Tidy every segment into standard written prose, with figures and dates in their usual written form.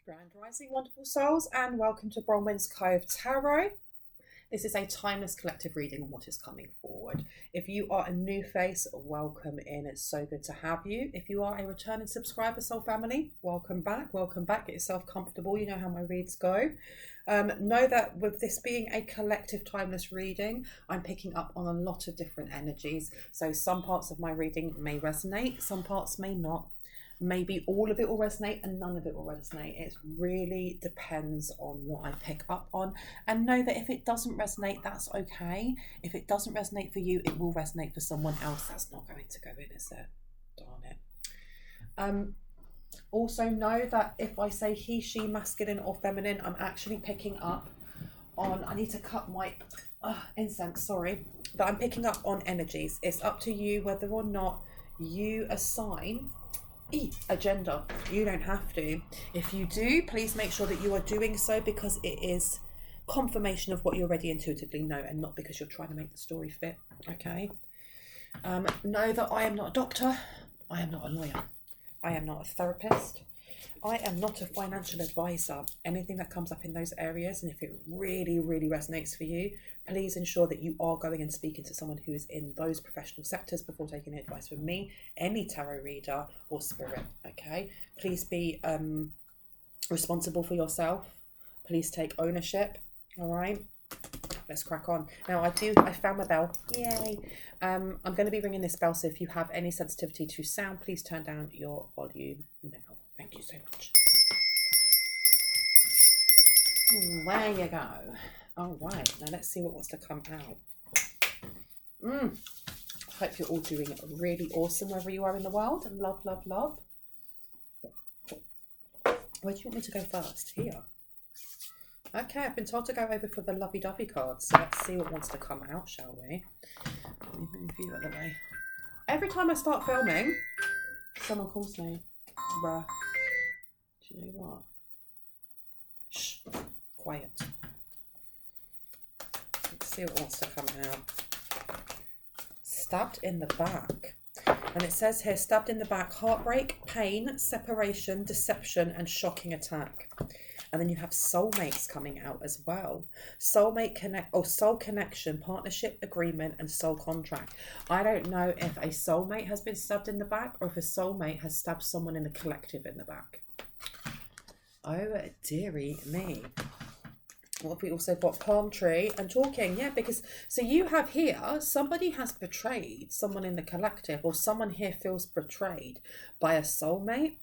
Grand Rising, wonderful souls, and welcome to Bronwen's Cove Tarot. This is a timeless collective reading on what is coming forward. If you are a new face, welcome in. It's so good to have you. If you are a returning subscriber, soul family, welcome back. Welcome back. Get yourself comfortable. You know how my reads go. Know that with this being a collective timeless reading, I'm picking up on a lot of different energies. So some parts of my reading may resonate, some parts may not. Maybe all of it will resonate and none of it will resonate. It really depends on what I pick up on. And know that if it doesn't resonate, that's okay. If it doesn't resonate for you, it will resonate for someone else. That's not going to go in, is it? Darn it. Also know that if I say he, she, masculine or feminine, I'm actually picking up on, I need to cut my incense, sorry. But I'm picking up on energies. It's up to you whether or not you assign a gender. You don't have to. If you do, please make sure that you are doing so because it is confirmation of what you already intuitively know and not because you're trying to make the story fit. Okay. Know that I am not a doctor. I am not a lawyer. I am not a therapist. I am not a financial advisor. Anything that comes up in those areas, and if it really, really resonates for you, please ensure that you are going and speaking to someone who is in those professional sectors before taking advice from me, any tarot reader or spirit, okay? Please be responsible for yourself. Please take ownership, all right? Let's crack on. Now, I found my bell. Yay. I'm going to be ringing this bell, so if you have any sensitivity to sound, please turn down your volume now. Thank you so much. There you go. All right, now let's see what wants to come out. I hope you're all doing really awesome wherever you are in the world. Love, love, love. Where do you want me to go first? Here. Okay, I've been told to go over for the lovey-dovey cards, so let's see what wants to come out, shall we? Let me move you out of the way. Every time I start filming, someone calls me. Bruh. Do you know what? Shh. Quiet. Let's see what wants to come out. Stabbed in the back. And it says here, stabbed in the back, heartbreak, pain, separation, deception, and shocking attack. And then you have soulmates coming out as well. Soulmate connect or soul connection, partnership agreement, and soul contract. I don't know if a soulmate has been stabbed in the back or if a soulmate has stabbed someone in the collective in the back. Oh, dearie me. What have we also got? Palm tree and talking. Yeah, because so you have here, somebody has betrayed someone in the collective, or someone here feels betrayed by a soulmate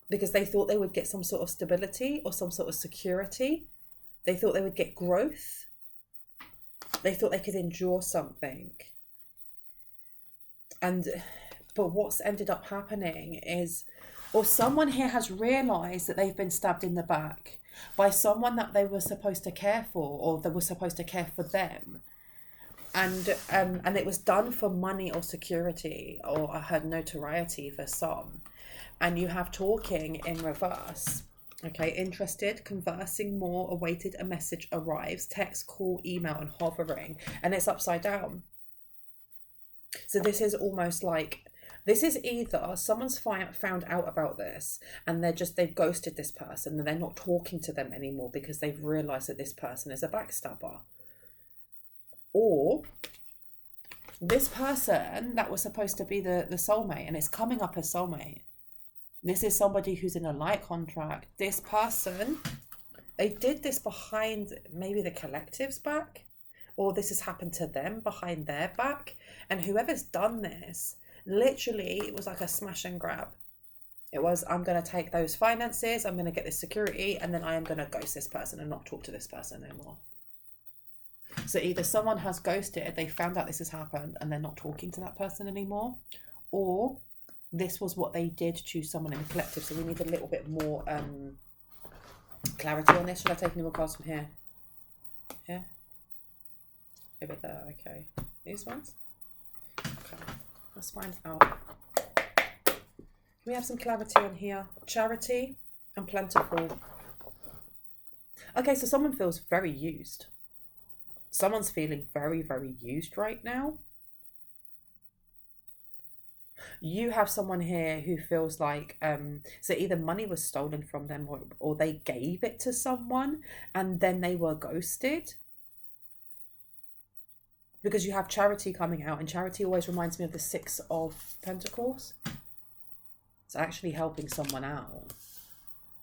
because they thought they would get some sort of stability or some sort of security. They thought they would get growth. They thought they could endure something. But what's ended up happening is, or someone here has realised that they've been stabbed in the back by someone that they were supposed to care for, or they were supposed to care for them. And it was done for money or security, or I heard notoriety for some. And you have talking in reverse. Okay, interested, conversing more, awaited, a message arrives, text, call, email, and hovering. And it's upside down. So this is almost like, this is either someone's found out about this and they've ghosted this person and they're not talking to them anymore because they've realised that this person is a backstabber. Or this person that was supposed to be the soulmate, and it's coming up as soulmate. This is somebody who's in a light contract. This person, they did this behind maybe the collective's back, or this has happened to them behind their back. And whoever's done this, literally, it was like a smash and grab. It was, I'm going to take those finances, I'm going to get this security, and then I am going to ghost this person and not talk to this person anymore. So either someone has ghosted, they found out this has happened, and they're not talking to that person anymore, or this was what they did to someone in the collective. So we need a little bit more clarity on this. Should I take any more cards from here? Yeah? Over there, okay. These ones? Okay, let's find out. Can we have some clarity on here? Charity and plentiful. Okay, so someone feels very used. Someone's feeling very, very used right now. You have someone here who feels like so either money was stolen from them, or they gave it to someone and then they were ghosted. Because you have Charity coming out, and Charity always reminds me of the Six of Pentacles. It's actually helping someone out.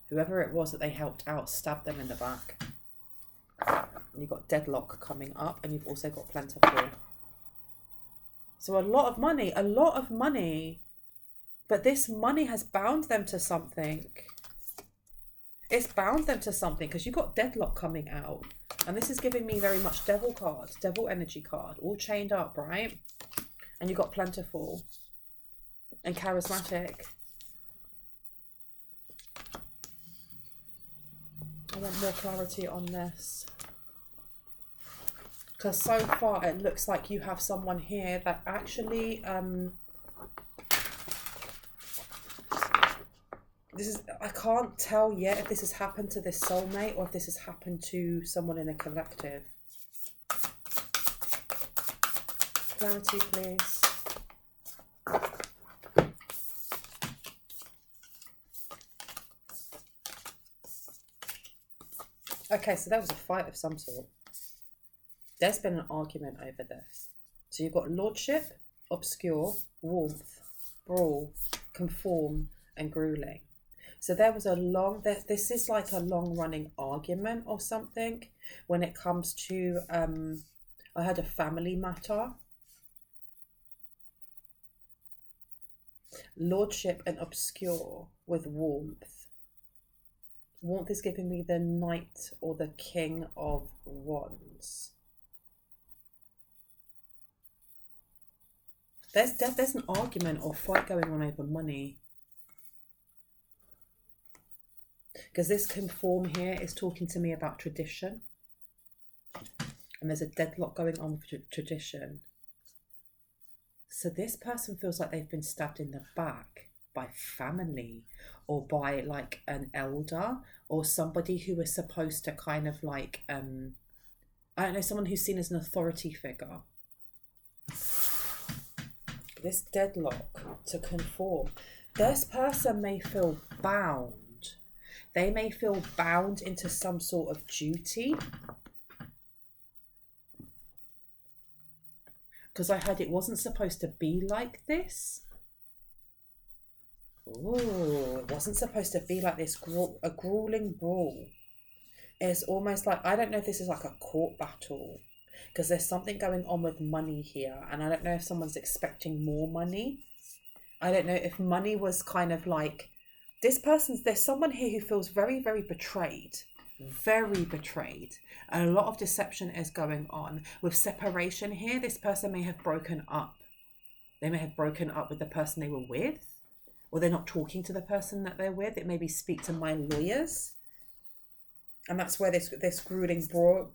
Whoever it was that they helped out stabbed them in the back. And you've got Deadlock coming up, and you've also got Plentiful. So a lot of money. But this money has bound them to something. It's bound them to something because you've got Deadlock coming out. And this is giving me very much Devil card, Devil energy card, all chained up, right? And you've got Plentiful and Charismatic. I want more clarity on this. Because so far it looks like you have someone here that actually... I can't tell yet if this has happened to this soulmate or if this has happened to someone in a collective. Clarity, please. Okay, so there was a fight of some sort. There's been an argument over this. So you've got lordship, obscure, warmth, brawl, conform, and grueling. So there was a long, this is like a long running argument or something when it comes to, I had a family matter. Lordship and obscure with warmth. Warmth is giving me the Knight or the King of Wands. There's an argument or fight going on over money. Because this conform here is talking to me about tradition. And there's a deadlock going on with tradition. So this person feels like they've been stabbed in the back by family or by like an elder or somebody who is supposed to kind of like, I don't know, someone who's seen as an authority figure. This deadlock to conform. This person may feel bound. They may feel bound into some sort of duty. Because I heard it wasn't supposed to be like this. Oh, it wasn't supposed to be like this. A grueling brawl. It's almost like, I don't know if this is like a court battle. Because there's something going on with money here. And I don't know if someone's expecting more money. I don't know if money was kind of like... There's someone here who feels very, very betrayed. Very betrayed. And a lot of deception is going on. With separation here, this person may have broken up. They may have broken up with the person they were with. Or they're not talking to the person that they're with. It may be speak to my lawyers. And that's where this grueling brawl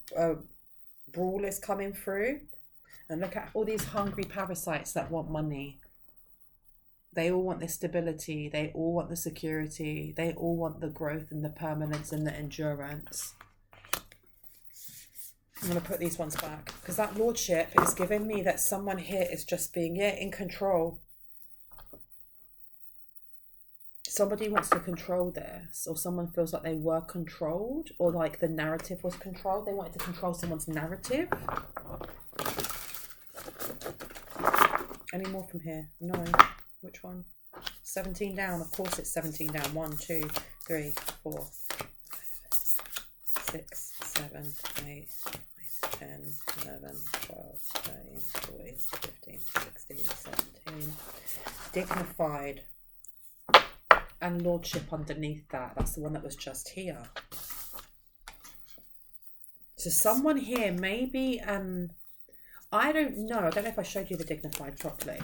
is coming through. And look at all these hungry parasites that want money. They all want the stability. They all want the security. They all want the growth and the permanence and the endurance. I'm going to put these ones back. Because that lordship is giving me that someone here is just being in control. Somebody wants to control this. Or someone feels like they were controlled. Or like the narrative was controlled. They wanted to control someone's narrative. Any more from here? No. Which one? 17 down. Of course it's 17 down. 1, 2, 3, 4, 6, 7, 8, 10, 11, 12, 13, 14, 15, 16, 17. Dignified. And lordship underneath that. That's the one that was just here. So someone here maybe, I don't know. I don't know if I showed you the dignified properly.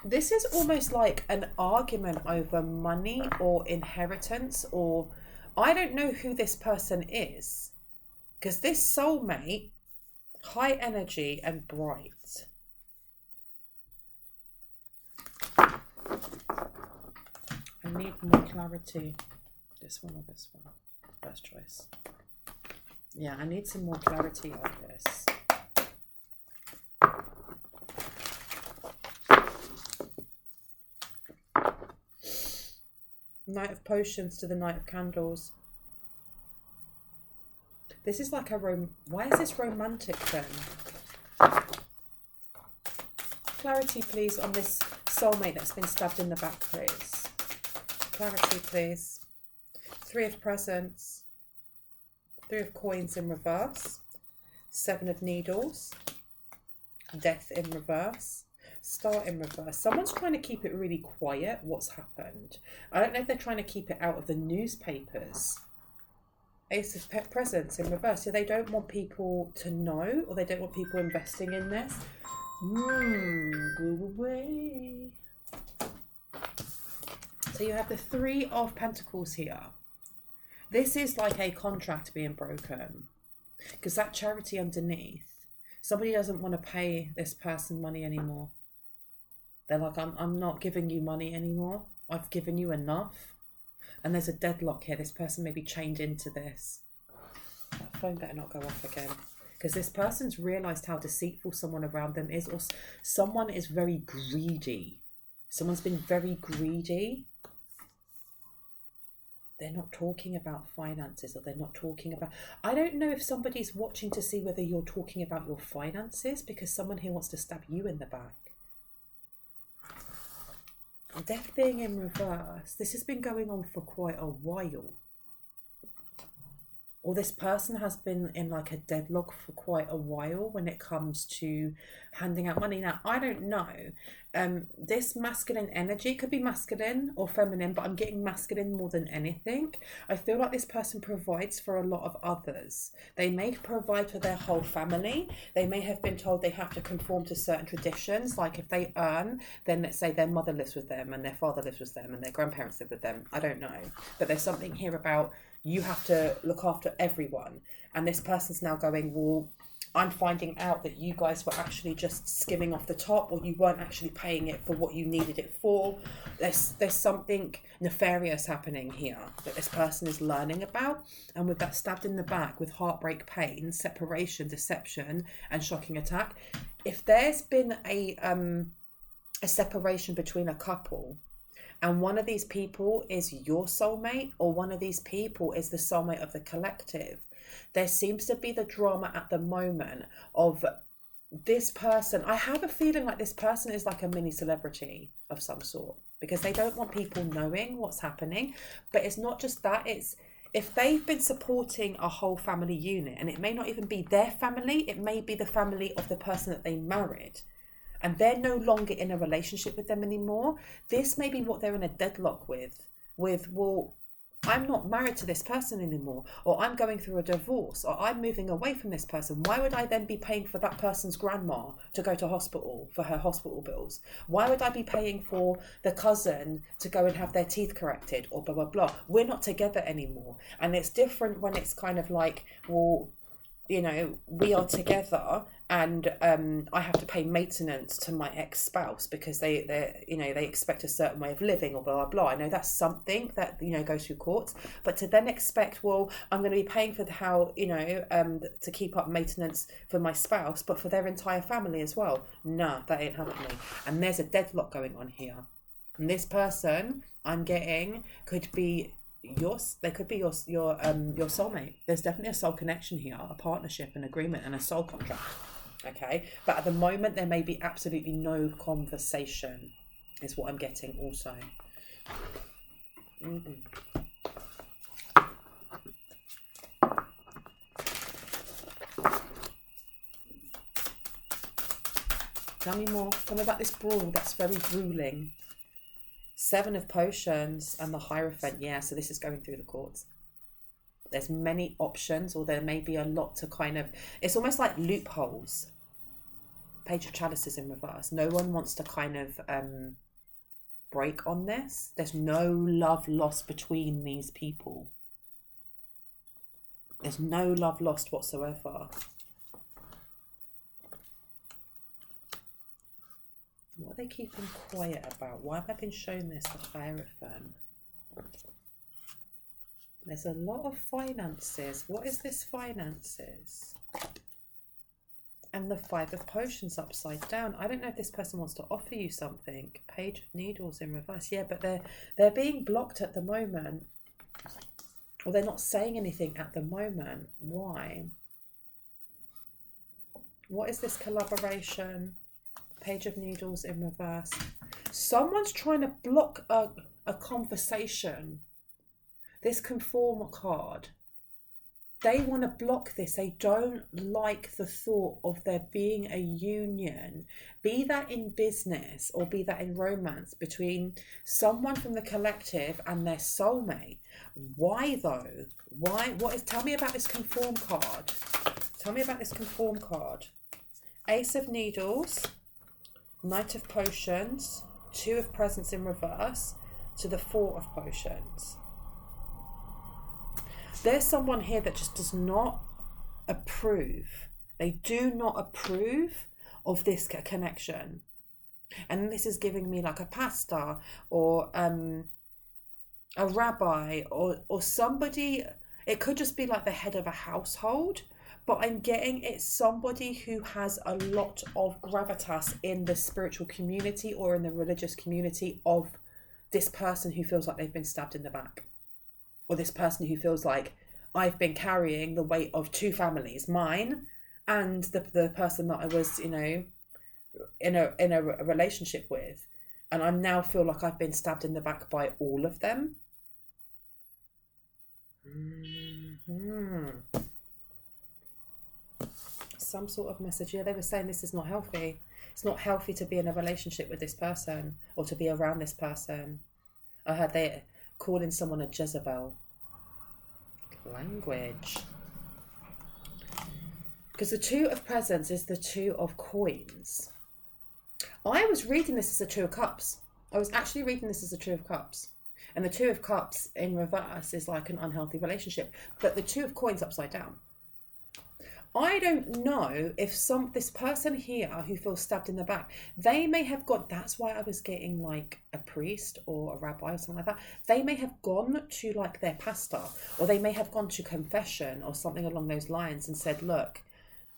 This is almost like an argument over money or inheritance, or I don't know who this person is. Because this soulmate, high energy and bright. I need more clarity. This one or this one? First choice. Yeah, I need some more clarity on this. Knight of Potions to the Knight of Candles. This is like a why is this romantic then? Clarity, please, on this soulmate that's been stabbed in the back, please. Clarity, please. 3 of Presents. 3 of Coins in reverse. 7 of Needles. Death in reverse. Star in reverse. Someone's trying to keep it really quiet. What's happened? I don't know if they're trying to keep it out of the newspapers. Ace of Presents in reverse. So they don't want people to know, or they don't want people investing in this. Go away. So you have the 3 of Pentacles here. This is like a contract being broken. Because that Charity underneath, somebody doesn't want to pay this person money anymore. They're like, I'm not giving you money anymore. I've given you enough. And there's a deadlock here. This person may be chained into this. That phone better not go off again. Because this person's realised how deceitful someone around them is. Or someone is very greedy. Someone's been very greedy. They're not talking about finances, or they're not talking about... I don't know if somebody's watching to see whether you're talking about your finances, because someone here wants to stab you in the back. Death being in reverse. This has been going on for quite a while. Or this person has been in like a deadlock for quite a while when it comes to handing out money. Now, I don't know. This masculine energy could be masculine or feminine, but I'm getting masculine more than anything. I feel like this person provides for a lot of others. They may provide for their whole family. They may have been told they have to conform to certain traditions. Like if they earn, then let's say their mother lives with them and their father lives with them and their grandparents live with them. I don't know. But there's something here about you have to look after everyone. And this person's now going, well, I'm finding out that you guys were actually just skimming off the top, or you weren't actually paying it for what you needed it for. There's something nefarious happening here that this person is learning about. And with that stabbed in the back with heartbreak, pain, separation, deception, and shocking attack, if there's been a separation between a couple, and one of these people is your soulmate, or one of these people is the soulmate of the collective, there seems to be the drama at the moment of this person. I have a feeling like this person is like a mini celebrity of some sort, because they don't want people knowing what's happening. But it's not just that. It's if they've been supporting a whole family unit, and it may not even be their family, it may be the family of the person that they married, and they're no longer in a relationship with them anymore. This may be what they're in a deadlock with, well, I'm not married to this person anymore, or I'm going through a divorce, or I'm moving away from this person. Why would I then be paying for that person's grandma to go to hospital for her hospital bills? Why would I be paying for the cousin to go and have their teeth corrected, or blah, blah, blah? We're not together anymore. And it's different when it's kind of like, well, you know, we are together, and I have to pay maintenance to my ex-spouse because they expect a certain way of living, or blah, blah, blah. I know that's something that, you know, goes through courts, but to then expect, well, I'm going to be paying for to keep up maintenance for my spouse, but for their entire family as well. Nah, that ain't happening. And there's a deadlock going on here. And this person I'm getting could be your soulmate. There's definitely a soul connection here, a partnership, an agreement, and a soul contract. Okay, but at the moment there may be absolutely no conversation, is what I'm getting also. Tell me more. Tell me about this brawl that's very grueling. 7 of Potions and the Hierophant. Yeah, so this is going through the courts. There's many options, or there may be a lot to kind of... It's almost like loopholes. Page of Chalices in reverse. No one wants to kind of break on this. There's no love lost between these people. There's no love lost whatsoever. What are they keeping quiet about? Why have I been shown this, the Hierophant? There's a lot of finances. What is this finances? and the Five of Potions upside down. I don't know if this person wants to offer you something. Page of Needles in reverse. Yeah, but they're being blocked at the moment. Or they're not saying anything at the moment. Why? What is this collaboration? Page of Needles in reverse. Someone's trying to block a conversation. This conform card. They want to block this. They don't like the thought of there being a union, be that in business or be that in romance, between someone from the collective and their soulmate. Why though? Why? Tell me about this conform card. Tell me about this conform card. Ace of Needles, Knight of Potions, Two of Presents in reverse to the Four of Potions. There's someone here that just does not approve. They do not approve of this connection. And this is giving me like a pastor or a rabbi or somebody. It could just be like the head of a household. But I'm getting it's somebody who has a lot of gravitas in the spiritual community or in the religious community of this person who feels like they've been stabbed in the back. Or this person who feels like I've been carrying the weight of two families, mine and the person that I was, in a relationship with. And I now feel like I've been stabbed in the back by all of them. Some sort of message. Yeah, they were saying this is not healthy. It's not healthy to be in a relationship with this person or to be around this person. I heard they calling someone a Jezebel. Language. Because the Two of Presents is the Two of Coins. I was reading this as a Two of Cups. I was actually reading this as a Two of Cups. And the Two of Cups in reverse is like an unhealthy relationship. But the Two of Coins upside down. I don't know if this person here who feels stabbed in the back, they may have got, that's why I was getting like a priest or a rabbi or something like that. They may have gone to like their pastor, or they may have gone to confession or something along those lines and said, look,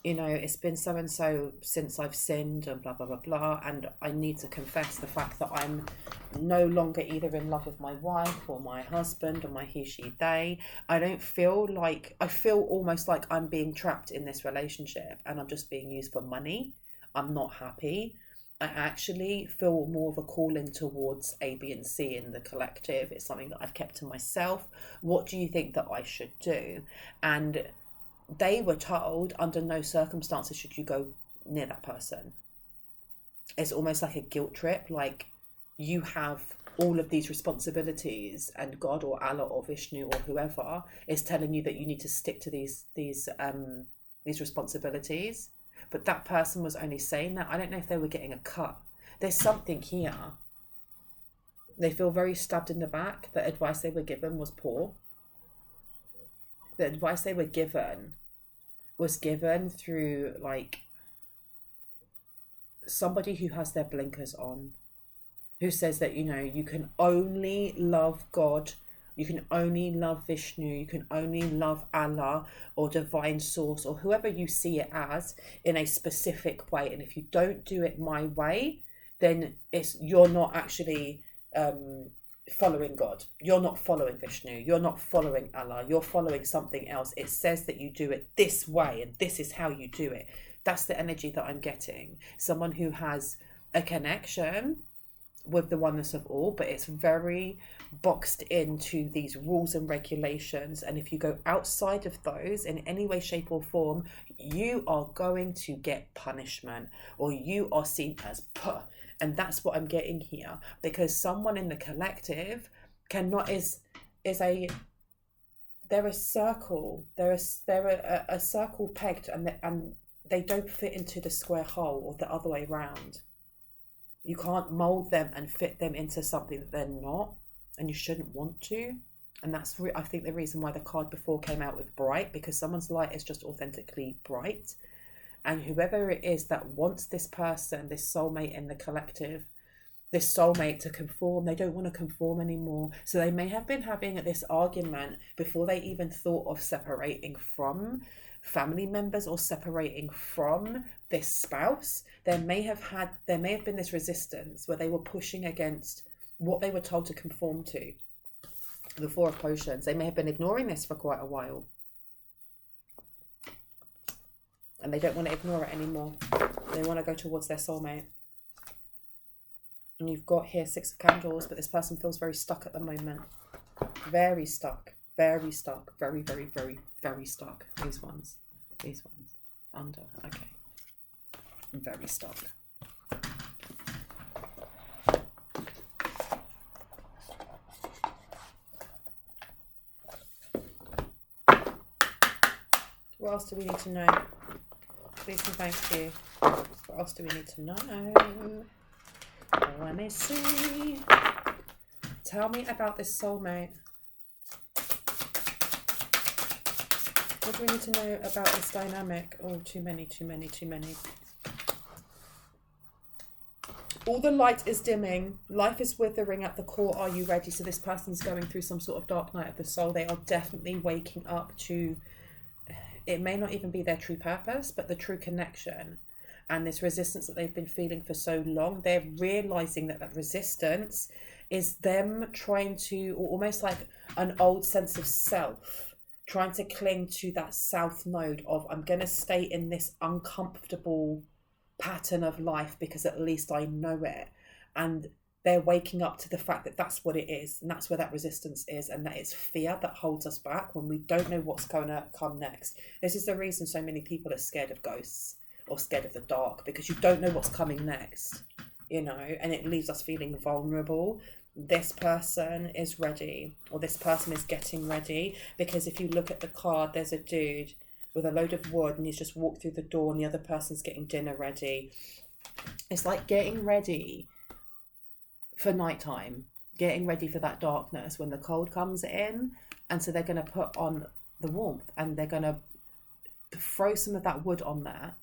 it's been so and so since I've sinned and blah, blah, blah, blah. And I need to confess the fact that I'm no longer either in love with my wife or my husband or my he, she, they. I feel almost like I'm being trapped in this relationship and I'm just being used for money. I'm not happy. I actually feel more of a calling towards A, B, and C in the collective. It's something that I've kept to myself. What do you think that I should do? And they were told under no circumstances should you go near that person. It's almost like a guilt trip, like you have all of these responsibilities and God or Allah or Vishnu or whoever is telling you that you need to stick to these responsibilities. But that person was only saying that. I don't know if they were getting a cut. There's something here. They feel very stabbed in the back. The advice they were given was poor. The advice they were given was given through like somebody who has their blinkers on, who says that, you can only love God, you can only love Vishnu, you can only love Allah or divine source or whoever you see it as in a specific way. And if you don't do it my way, then you're not actually following God. You're not following Vishnu. You're not following Allah. You're following something else. It says that you do it this way and this is how you do it. That's the energy that I'm getting. Someone who has a connection with the oneness of all, but it's very boxed into these rules and regulations. And if you go outside of those in any way, shape or form, you are going to get punishment or you are seen as puh. And that's what I'm getting here, because someone in the collective they're a circle. They're a circle pegged, and they don't fit into the square hole or the other way around. You can't mold them and fit them into something that they're not, and you shouldn't want to. And that's I think the reason why the card before came out with bright, because someone's light is just authentically bright. And whoever it is that wants this person, this soulmate in the collective, this soulmate to conform. They don't want to conform anymore. So they may have been having this argument before they even thought of separating from family members or separating from this spouse. There may have been this resistance where they were pushing against what they were told to conform to. The Four of Potions. They may have been ignoring this for quite a while. And they don't want to ignore it anymore. They want to go towards their soulmate. And you've got here Six of Candles, but this person feels very stuck at the moment. Very stuck. Very stuck. Very, very, very, very stuck. These ones. Under. Okay. Very stuck. What else do we need to know? Please and thank you. What else do we need to know? Let me see. Tell me about this soulmate. What do we need to know about this dynamic? Oh, too many. All the light is dimming. Life is withering at the core. Are you ready? So this person's going through some sort of dark night of the soul. They are definitely waking up to, it may not even be their true purpose, but the true connection. And this resistance that they've been feeling for so long, they're realizing that resistance is them trying to, or almost like an old sense of self, trying to cling to that south node of, I'm going to stay in this uncomfortable pattern of life because at least I know it. And they're waking up to the fact that that's what it is. And that's where that resistance is. And that it's fear that holds us back when we don't know what's going to come next. This is the reason so many people are scared of ghosts or scared of the dark, because you don't know what's coming next, and it leaves us feeling vulnerable. This person is ready, or this person is getting ready, because if you look at the card, there's a dude with a load of wood and he's just walked through the door and the other person's getting dinner ready. It's like getting ready for nighttime, getting ready for that darkness when the cold comes in. And so they're going to put on the warmth and they're going to throw some of that wood on there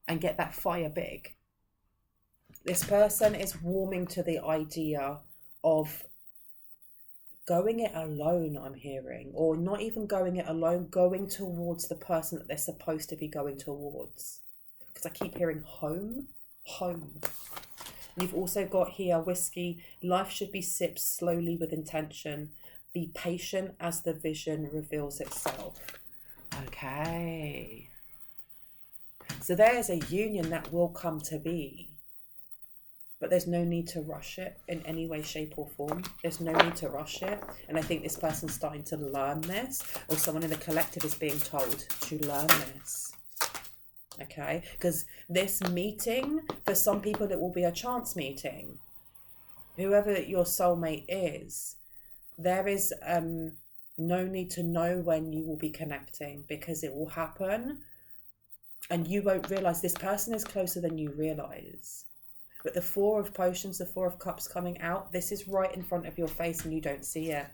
and get that fire big. This person is warming to the idea of going it alone, I'm hearing, or not even going it alone, going towards the person that they're supposed to be going towards. Because I keep hearing home. And you've also got here whiskey. Life should be sipped slowly with intention. Be patient as the vision reveals itself. Okay. So there's a union that will come to be, but there's no need to rush it in any way, shape or form. There's no need to rush it. And I think this person's starting to learn this, or someone in the collective is being told to learn this. Okay? Because this meeting, for some people, it will be a chance meeting. Whoever your soulmate is, there is no need to know when you will be connecting, because it will happen. And you won't realise this person is closer than you realise. But the Four of Potions, the Four of Cups coming out, this is right in front of your face and you don't see it.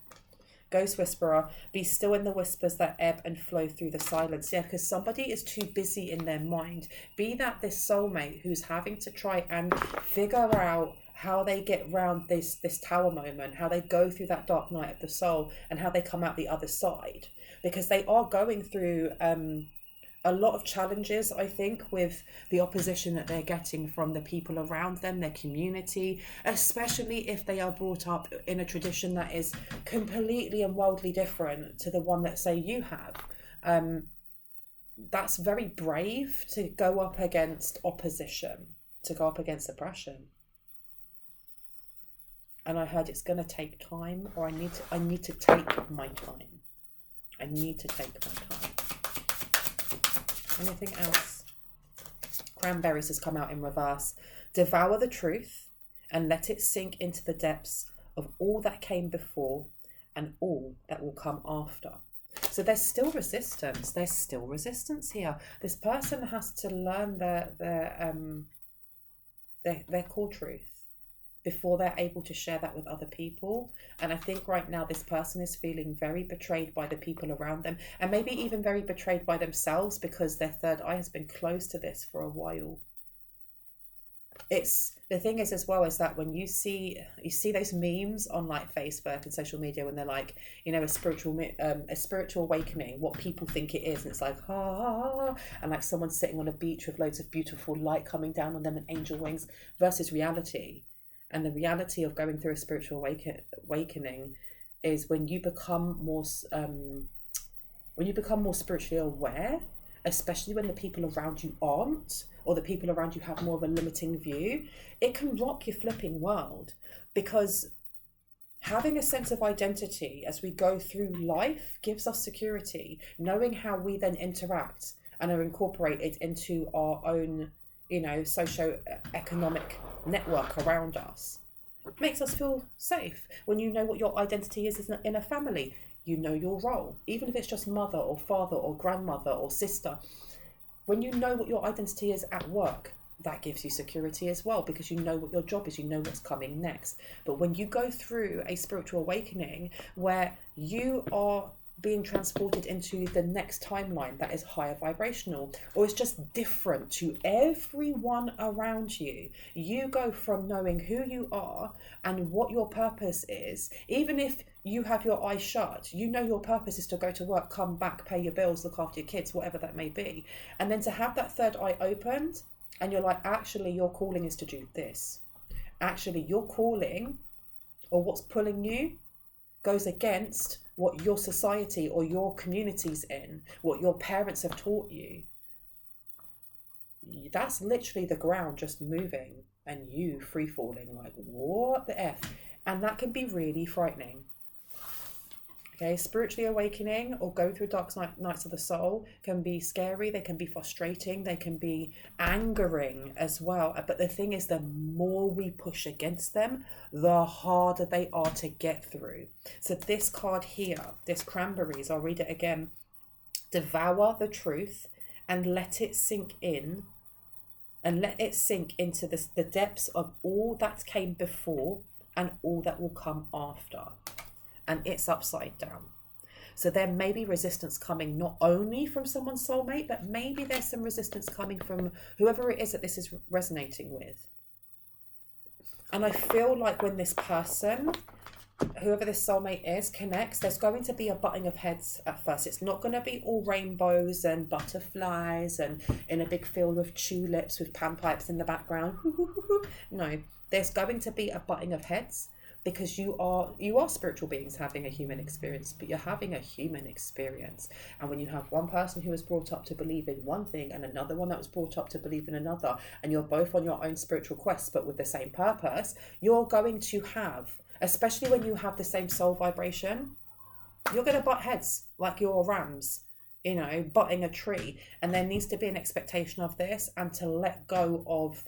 Ghost Whisperer, be still in the whispers that ebb and flow through the silence. Yeah, because somebody is too busy in their mind. Be that this soulmate who's having to try and figure out how they get round this tower moment, how they go through that dark night of the soul and how they come out the other side. Because they are going through a lot of challenges, I think, with the opposition that they're getting from the people around them, their community, especially if they are brought up in a tradition that is completely and wildly different to the one that, say, you have. That's very brave to go up against opposition, to go up against oppression. And I heard it's going to take time, or I need to take my time. I need to take my time. Anything else? Cranberries has come out in reverse. Devour the truth and let it sink into the depths of all that came before and all that will come after. So there's still resistance. There's still resistance here. This person has to learn their core truth before they're able to share that with other people. And I think right now this person is feeling very betrayed by the people around them, and maybe even very betrayed by themselves, because their third eye has been closed to this for a while. it's the thing is as well is that when you see those memes on like Facebook and social media when they're like, you know, a spiritual awakening, what people think it is, and it's like and like someone sitting on a beach with loads of beautiful light coming down on them and angel wings, versus reality. And the reality of going through a spiritual awakening is when you become more spiritually aware, especially when the people around you aren't, or the people around you have more of a limiting view, it can rock your flipping world. Because having a sense of identity as we go through life gives us security. Knowing how we then interact and are incorporated into our own, you know, socio-economic network around us makes us feel safe. When you know what your identity is in a family, you know your role, even if it's just mother or father or grandmother or sister. When you know what your identity is at work, that gives you security as well, because you know what your job is, you know what's coming next. But when you go through a spiritual awakening where you are being transported into the next timeline that is higher vibrational, or it's just different to everyone around you, you go from knowing who you are and what your purpose is. Even if you have your eyes shut, you know your purpose is to go to work, come back, pay your bills, look after your kids, whatever that may be. And then to have that third eye opened and you're like, actually your calling is to do this. Actually your calling, or what's pulling you, goes against what your society or your community's in, what your parents have taught you. That's literally the ground just moving and you free falling, like, what the F? And that can be really frightening. Okay, spiritually awakening or going through dark nights of the soul can be scary, they can be frustrating, they can be angering as well. But the thing is, the more we push against them, the harder they are to get through. So this card here, this cranberries, I'll read it again. Devour the truth and let it sink in, and let it sink into the depths of all that came before and all that will come after. And it's upside down. So there may be resistance coming not only from someone's soulmate, but maybe there's some resistance coming from whoever it is that this is resonating with. And I feel like when this person, whoever this soulmate is, connects, there's going to be a butting of heads at first. It's not going to be all rainbows and butterflies and in a big field of tulips with panpipes in the background. No, there's going to be a butting of heads. Because you are spiritual beings having a human experience, but you're having a human experience. And when you have one person who was brought up to believe in one thing and another one that was brought up to believe in another, and you're both on your own spiritual quest, but with the same purpose, you're going to have, especially when you have the same soul vibration, you're going to butt heads like you're rams, you know, butting a tree. And there needs to be an expectation of this, and to let go of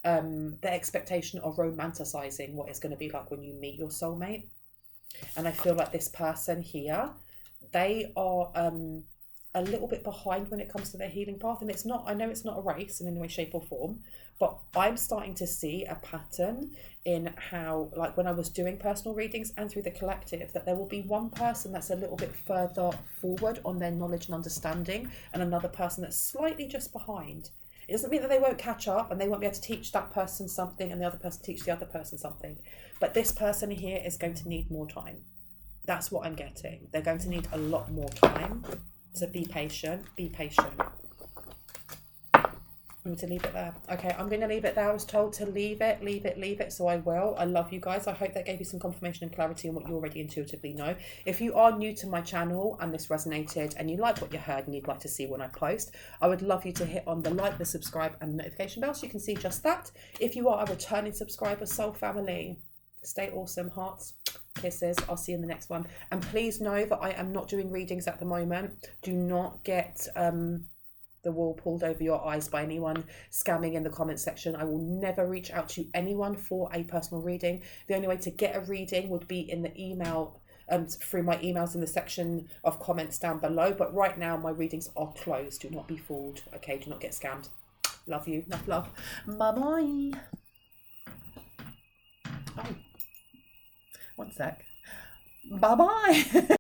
the expectation of romanticizing what it's going to be like when you meet your soulmate. And I feel like this person here, they are a little bit behind when it comes to their healing path. And it's not, I know it's not a race in any way, shape or form, but I'm starting to see a pattern in how, like when I was doing personal readings and through the collective, that there will be one person that's a little bit further forward on their knowledge and understanding, and another person that's slightly just behind. It doesn't mean that they won't catch up and they won't be able to teach that person something and the other person teach the other person something. But this person here is going to need more time. That's what I'm getting. They're going to need a lot more time. So be patient. Be patient. I need to leave it there. Okay, I'm going to leave it there. I was told to leave it. So I will. I love you guys. I hope that gave you some confirmation and clarity on what you already intuitively know. If you are new to my channel and this resonated and you like what you heard and you'd like to see when I post, I would love you to hit on the like, the subscribe and the notification bell so you can see just that. If you are a returning subscriber, soul family, stay awesome, hearts, kisses. I'll see you in the next one. And please know that I am not doing readings at the moment. Do not get the wool pulled over your eyes by anyone scamming in the comment section. I will never reach out to anyone for a personal reading. The only way to get a reading would be in the email, through my emails in the section of comments down below. But right now my readings are closed. Do not be fooled. Okay, do not get scammed. Love you. Enough love. Bye-bye. Oh, one sec. Bye-bye.